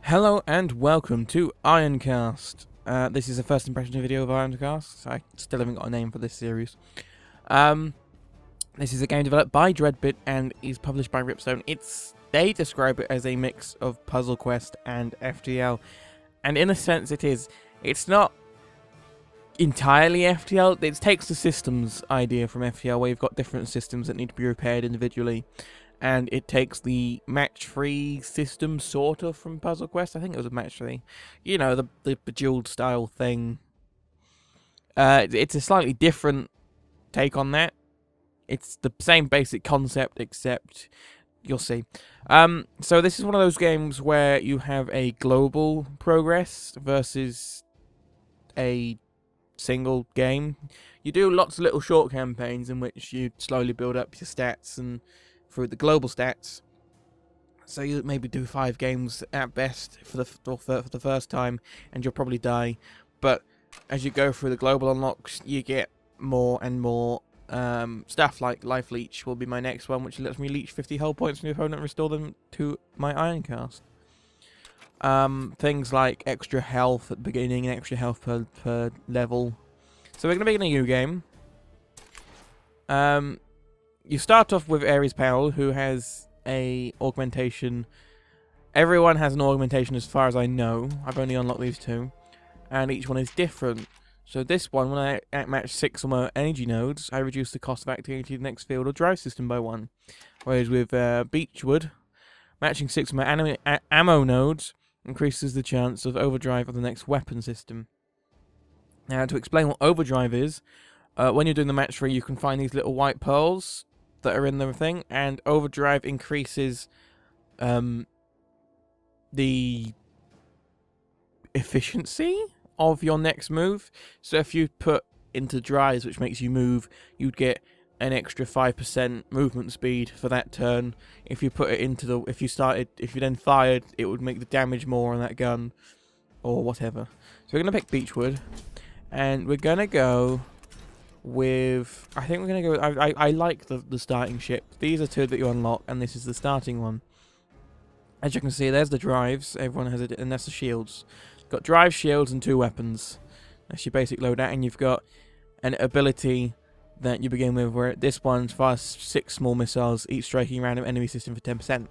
Hello and welcome to Ironcast. This is a first impression video of Ironcast. I still haven't got a name for this series. This is a game developed by Dreadbit and is published by Ripstone. They describe it as a mix of Puzzle Quest and FTL, and in a sense it is. It's not entirely FTL. It takes the systems idea from FTL, where you've got different systems that need to be repaired individually. And it takes the match-3 system, sort of, from Puzzle Quest. I think it was a match-3. You know, the Bejeweled style thing. It's a slightly different take on that. It's the same basic concept, except you'll see. So this is one of those games where you have a global progress versus a single game. You do lots of little short campaigns in which you slowly build up your stats and through the global stats. So you maybe do 5 games at best for the first time, and you'll probably die. But as you go through the global unlocks, you get more and more stuff, like Life Leech will be my next one, which lets me leech 50 hull points from the opponent and restore them to my Ironcast. Things like extra health at the beginning and extra health per level. So we're going to begin a new game. You start off with Ares Powell, who has a augmentation. Everyone has an augmentation as far as I know. I've only unlocked these 2. And each one is different. So this one, when I match 6 or more energy nodes, I reduce the cost of activating the next field or drive system by 1. Whereas with Beechwood, matching 6 or more ammo nodes increases the chance of overdrive of the next weapon system. Now, to explain what overdrive is, when you're doing the match 3, you can find these little white pearls that are in the thing, and overdrive increases the efficiency of your next move. So if you put into drives, which makes you move, you'd get an extra 5% movement speed for that turn. If you put it into if you then fired, it would make the damage more on that gun or whatever. So we're gonna pick Beechwood, and we're gonna go with, I think we're going to go with, I like the starting ship. These are 2 that you unlock, and this is the starting one. As you can see, there's the drives. Everyone has it, and that's the shields. Got drive, shields, and 2 weapons. That's your basic loadout, and you've got an ability that you begin with, where this one fires 6 small missiles, each striking random enemy system for 10%.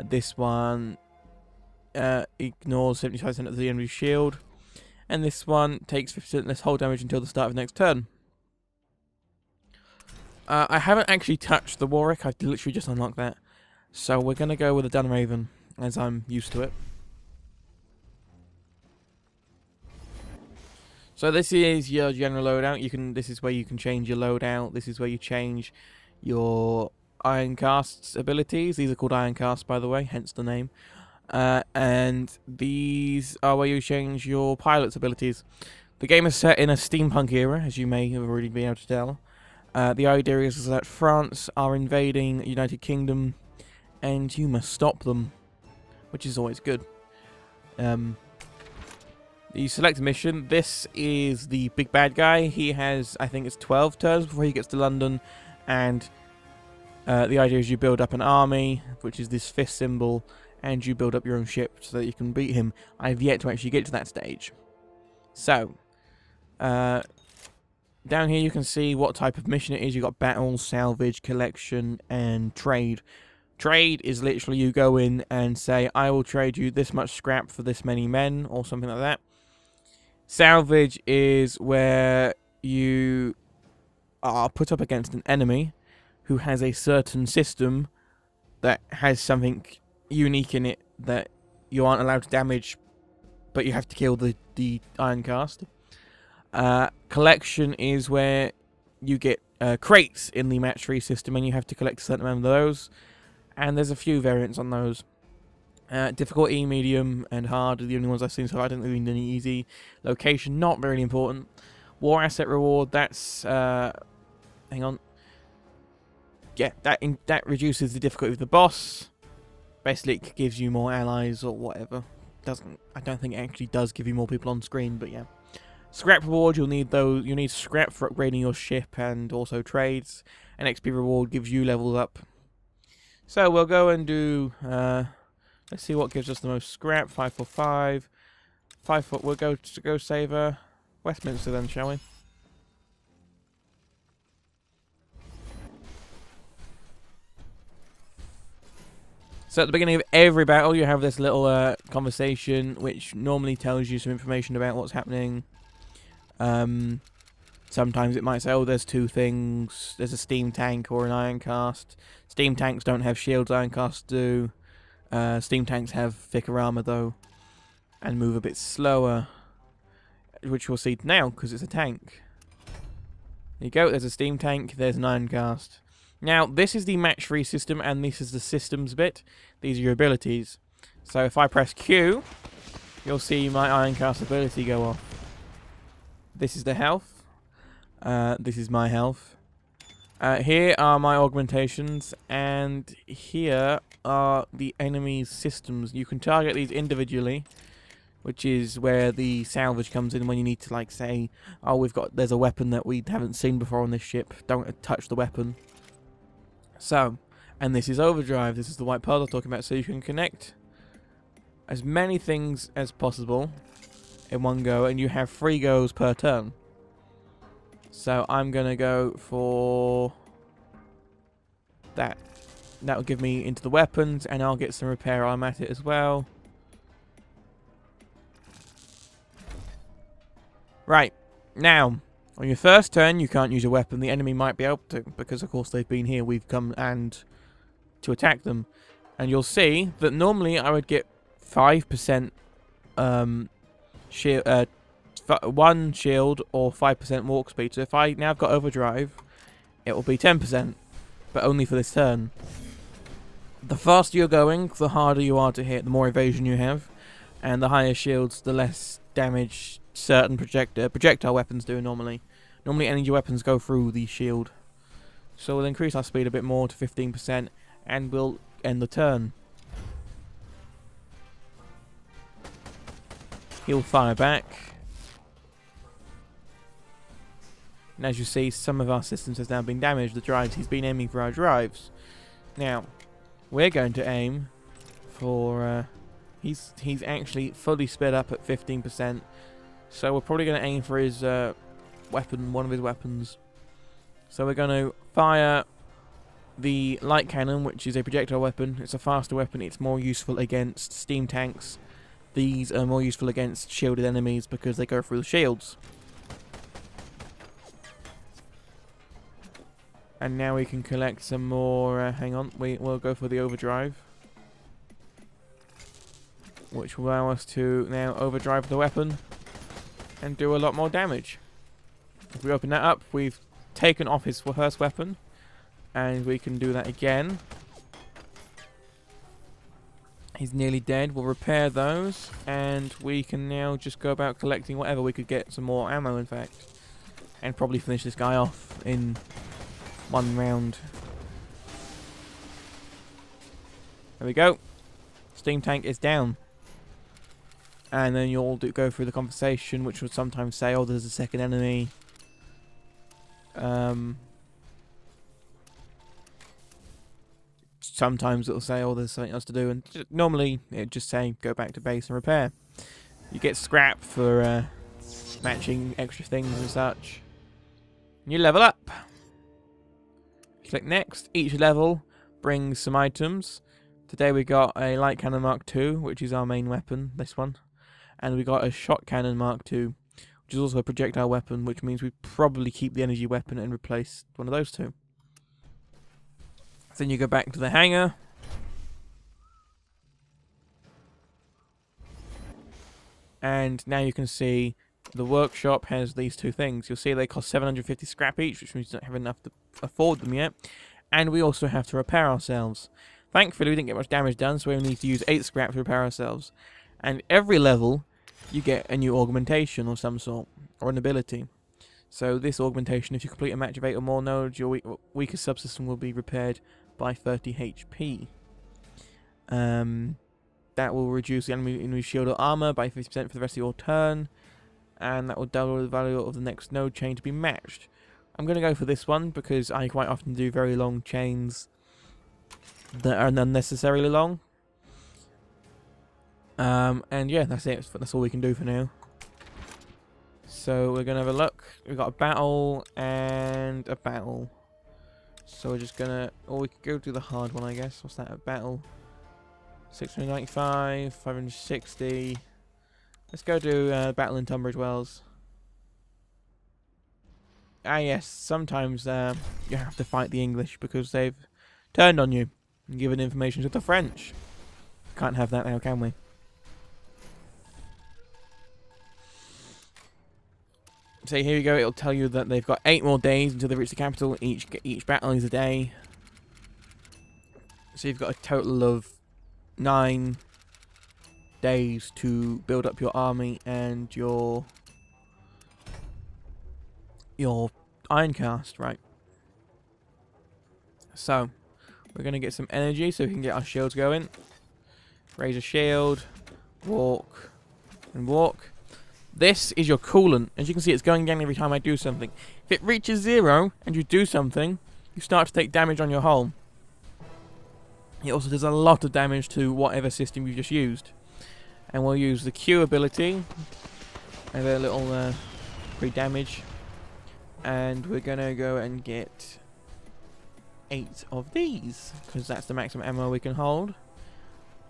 This one ignores 75% of the enemy's shield. And this one takes 50% less hull damage until the start of the next turn. I haven't actually touched the Warwick. I've literally just unlocked that. So we're going to go with the Dunraven, as I'm used to it. So this is your general loadout. This is where you can change your loadout. This is where you change your Ironcast's abilities. These are called Ironcast, by the way, hence the name. And these are where you change your pilot's abilities. The game is set in a steampunk era, as you may have already been able to tell. The idea is that France are invading the United Kingdom, and you must stop them, which is always good. You select a mission. This is the big bad guy. He has, I think it's 12 turns before he gets to London, and the idea is you build up an army, which is this fist symbol, and you build up your own ship so that you can beat him. I've yet to actually get to that stage. So, down here you can see what type of mission it is. You've got battle, salvage, collection, and trade. Trade is literally you go in and say, I will trade you this much scrap for this many men, or something like that. Salvage is where you are put up against an enemy who has a certain system that has something unique in it that you aren't allowed to damage, but you have to kill the Ironcast. Collection is where you get crates in the match 3 system, and you have to collect a certain amount of those, and there's a few variants on those. Difficulty, medium, and hard are the only ones I've seen, so I don't really need any easy. Location, not very important. War asset reward, that's hang on. Yeah, that reduces the difficulty of the boss. Basically, it gives you more allies or whatever. I don't think it actually does give you more people on screen, but yeah. Scrap reward, you'll need those. You need scrap for upgrading your ship and also trades. And XP reward gives you levels up. So we'll go and do Let's see what gives us the most scrap. 545. 5 foot. We'll go save Westminster then, shall we? So at the beginning of every battle, you have this little conversation, which normally tells you some information about what's happening. Sometimes it might say, oh, there's two things. There's a steam tank or an Ironcast. Steam tanks don't have shields, Ironcasts do. Steam tanks have thicker armor, though, and move a bit slower, which we'll see now, because it's a tank. There you go, there's a steam tank, there's an Ironcast. Now, this is the match 3 system, and this is the systems bit. These are your abilities. So if I press Q, you'll see my Ironcast ability go off. This is the health. This is my health. Here are my augmentations, and here are the enemy's systems. You can target these individually, which is where the salvage comes in when you need to, like, say, oh, there's a weapon that we haven't seen before on this ship. Don't touch the weapon. So, and this is overdrive. This is the white puzzle I'm talking about. So you can connect as many things as possible in one go, and you have 3 goes per turn. So I'm going to go for that. That will give me into the weapons, and I'll get some repair arm at it as well. Right, now, on your first turn, you can't use a weapon. The enemy might be able to, because of course they've been here. We've come and to attack them. And you'll see that normally I would get 5% shield, 1 shield or 5% walk speed. So if I now have got overdrive, it will be 10%, but only for this turn. The faster you're going, the harder you are to hit, the more evasion you have, and the higher shields, the less damage certain projectile weapons do normally. Normally energy weapons go through the shield. So we'll increase our speed a bit more to 15%, and we'll end the turn. He'll fire back. And as you see, some of our systems has now been damaged. The drives, he's been aiming for our drives. Now, we're going to aim for... he's actually fully sped up at 15%. So we're probably going to aim for his weapon, one of his weapons. So we're going to fire the light cannon, which is a projectile weapon. It's a faster weapon. It's more useful against steam tanks. These are more useful against shielded enemies because they go through the shields. And now we can collect some more, hang on, we'll go for the overdrive, which will allow us to now overdrive the weapon and do a lot more damage. If we open that up, we've taken off his first weapon, and we can do that again. He's nearly dead. We'll repair those, and we can now just go about collecting whatever. We could get some more ammo, in fact, and probably finish this guy off in 1 round. There we go. Steam tank is down. And then you'll go through the conversation, which would sometimes say, oh, there's a second enemy. Sometimes it'll say, oh, there's something else to do. And normally, it'd just say, go back to base and repair. You get scrap for matching extra things and such. And you level up. Click next. Each level brings some items. Today we got a light cannon Mark II, which is our main weapon, this one. And we got a shot cannon Mark II, which is also a projectile weapon, which means we probably keep the energy weapon and replace one of those two. Then you go back to the hangar. And now you can see the workshop has these two things. You'll see they cost 750 scrap each, which means we don't have enough to afford them yet. And we also have to repair ourselves. Thankfully, we didn't get much damage done, so we only need to use 8 scrap to repair ourselves. And every level, you get a new augmentation of some sort, or an ability. So this augmentation, if you complete a match of 8 or more nodes, your weakest subsystem will be repaired by 30 HP. That will reduce the enemy shield or armor by 50% for the rest of your turn. And that will double the value of the next node chain to be matched. I'm going to go for this one because I quite often do very long chains that are unnecessarily long. And yeah, that's it. That's all we can do for now. So we're gonna have a look. We've got a battle and a battle. So we're just gonna, or we could go do the hard one, I guess. What's that? A battle. 695, 560. Let's go do battle in Tunbridge Wells. Ah yes, sometimes you have to fight the English because they've turned on you and given information to the French. Can't have that now, can we? So here you go, it'll tell you that they've got 8 more days until they reach the capital. Each battle is a day. So you've got a total of 9 days to build up your army and your Ironcast, right? So we're gonna get some energy so we can get our shields going. Raise a shield, walk, and walk. This is your coolant. As you can see, it's going down every time I do something. If it reaches 0 and you do something, you start to take damage on your hull. It also does a lot of damage to whatever system you just used. And we'll use the Q ability as a little pre-damage. And we're going to go and get 8 of these, because that's the maximum ammo we can hold.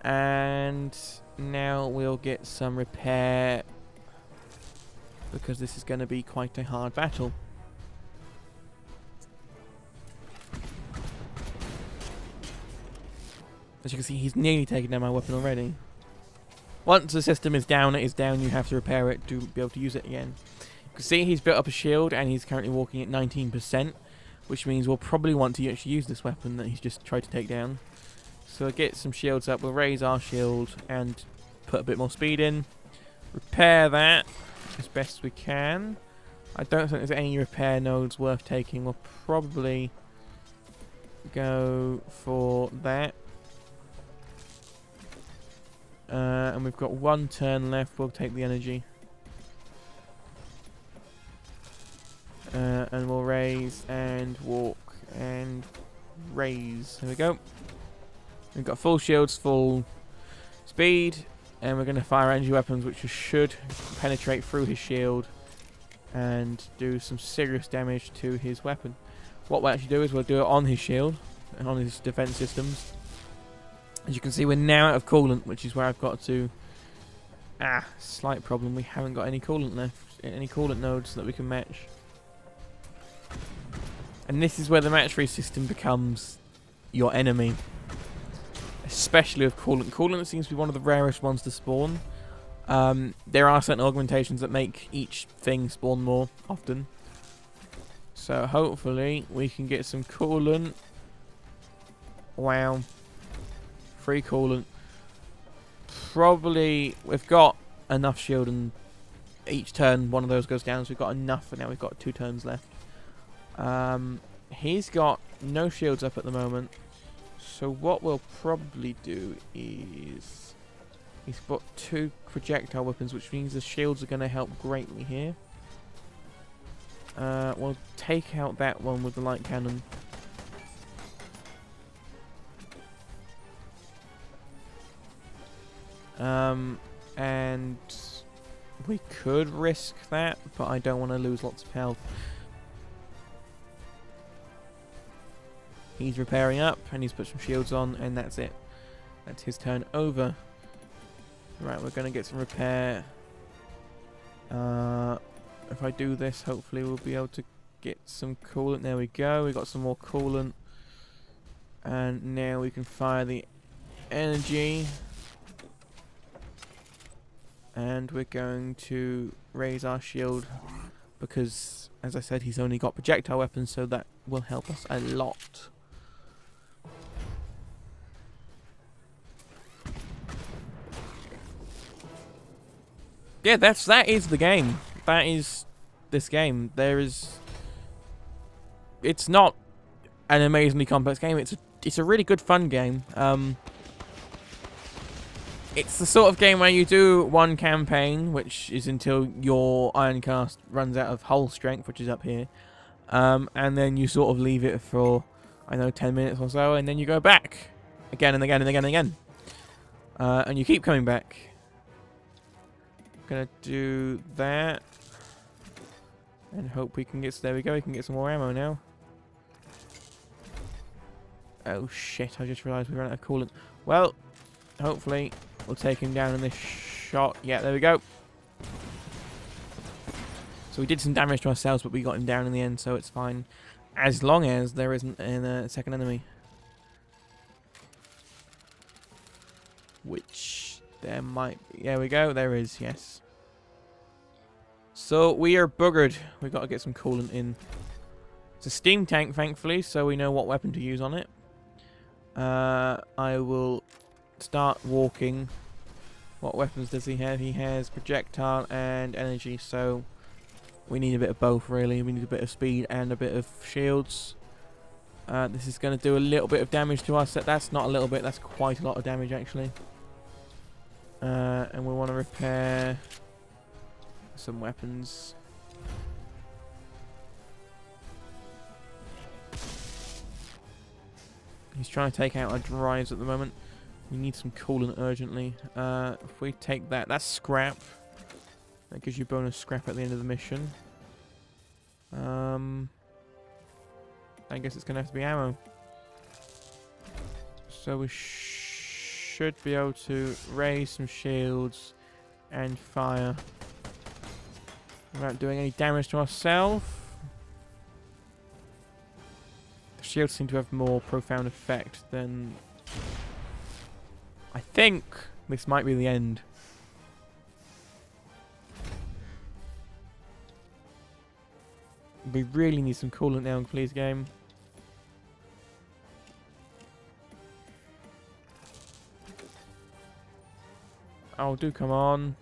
And now we'll get some repair, because this is going to be quite a hard battle. As you can see, he's nearly taken down my weapon already. Once the system is down, it is down. You have to repair it to be able to use it again. You can see he's built up a shield, and he's currently walking at 19%, which means we'll probably want to actually use this weapon that he's just tried to take down. So we'll get some shields up. We'll raise our shield and put a bit more speed in. Repair that as best we can. I don't think there's any repair nodes worth taking. We'll probably go for that. And we've got 1 turn left. We'll take the energy. And we'll raise and walk and raise. There we go. We've got full shields, full speed. And we're going to fire energy weapons, which should penetrate through his shield and do some serious damage to his weapon. What we'll actually do is we'll do it on his shield and on his defense systems. As you can see, we're now out of coolant, which is where I've got to... slight problem. We haven't got any coolant left. Any coolant nodes that we can match. And this is where the match 3 system becomes your enemy. Especially with coolant. Coolant seems to be one of the rarest ones to spawn. There are certain augmentations that make each thing spawn more often. So hopefully we can get some coolant. Wow. Free coolant. Probably we've got enough shield, and each turn one of those goes down, so we've got enough for now. We've got 2 turns left. He's got no shields up at the moment. So what we'll probably do is... he's got 2 projectile weapons, which means the shields are going to help greatly here. We'll take out that one with the light cannon. And we could risk that, but I don't want to lose lots of health. He's repairing up, and he's put some shields on, and that's it. That's his turn over. Right, we're going to get some repair. If I do this, hopefully we'll be able to get some coolant. There we go. We got some more coolant. And now we can fire the energy. And we're going to raise our shield, because, as I said, he's only got projectile weapons, so that will help us a lot. Yeah, that is the game. That is this game. It's not an amazingly complex game. It's a really good fun game. It's the sort of game where you do one campaign, which is until your Ironcast runs out of hull strength, which is up here, and then you sort of leave it for, I don't know, 10 minutes or so, and then you go back again and again and again and again, and you keep coming back. gonna do that. And hope we can get... There we go, we can get some more ammo now. Oh shit, I just realised we ran out of coolant. Well, hopefully we'll take him down in this shot. Yeah, there we go. So we did some damage to ourselves, but we got him down in the end, so it's fine. As long as there isn't a second enemy. Which there might be. There we go, there is, yes. So we are buggered. We've got to get some coolant in. It's a steam tank, thankfully, so we know what weapon to use on it. I will start walking. What weapons does he have? He has projectile and energy, so we need a bit of both, really. We need a bit of speed and a bit of shields. This is going to do a little bit of damage to us. That's not a little bit, that's quite a lot of damage, actually. And we want to repair some weapons. He's trying to take out our drives at the moment. We need some coolant urgently. If we take that, that's scrap. That gives you bonus scrap at the end of the mission. I guess it's going to have to be ammo. So we should be able to raise some shields and fire without doing any damage to ourselves. The shields seem to have more profound effect than... I think this might be the end. We really need some coolant now, please, game. Oh, do come on.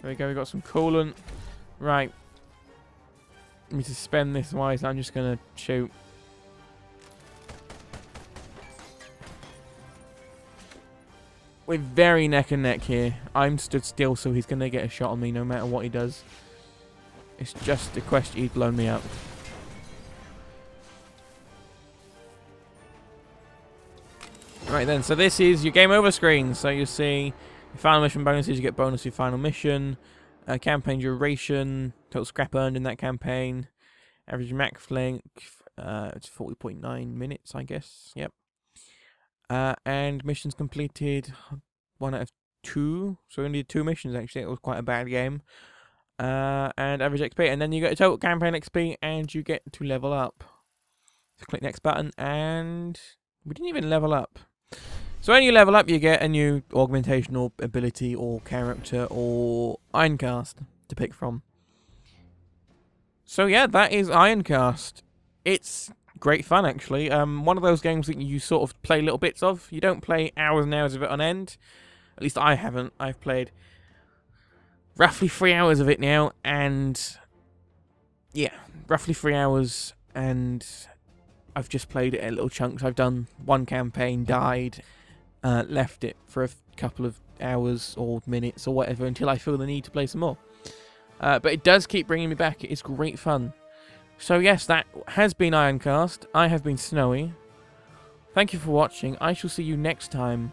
There we go, we got some coolant. Right. Let me just spend this wise. I'm just going to shoot. We're very neck and neck here. I'm stood still, so he's going to get a shot on me no matter what he does. It's just a question. He's blown me up. Right then, so this is your game over screen. So you see your final mission bonuses, you get bonus for your final mission. Campaign duration, total scrap earned in that campaign. Average max length, it's 40.9 minutes, I guess. Yep. And missions completed, 1 out of 2. So we only did 2 missions, actually. It was quite a bad game. And average XP. And then you get a total campaign XP, and you get to level up. So click next button, and we didn't even level up. So when you level up, you get a new augmentation or ability or character or Ironcast to pick from. So yeah, that is Ironcast. It's great fun, actually. One of those games that you sort of play little bits of. You don't play hours and hours of it on end. At least I haven't. I've played roughly 3 hours of it now, and yeah, roughly 3 hours, and I've just played it in little chunks. I've done one campaign, died, left it for a couple of hours or minutes or whatever until I feel the need to play some more. But it does keep bringing me back. It is great fun. So yes, that has been Ironcast. I have been Snowy. Thank you for watching. I shall see you next time.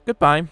Goodbye.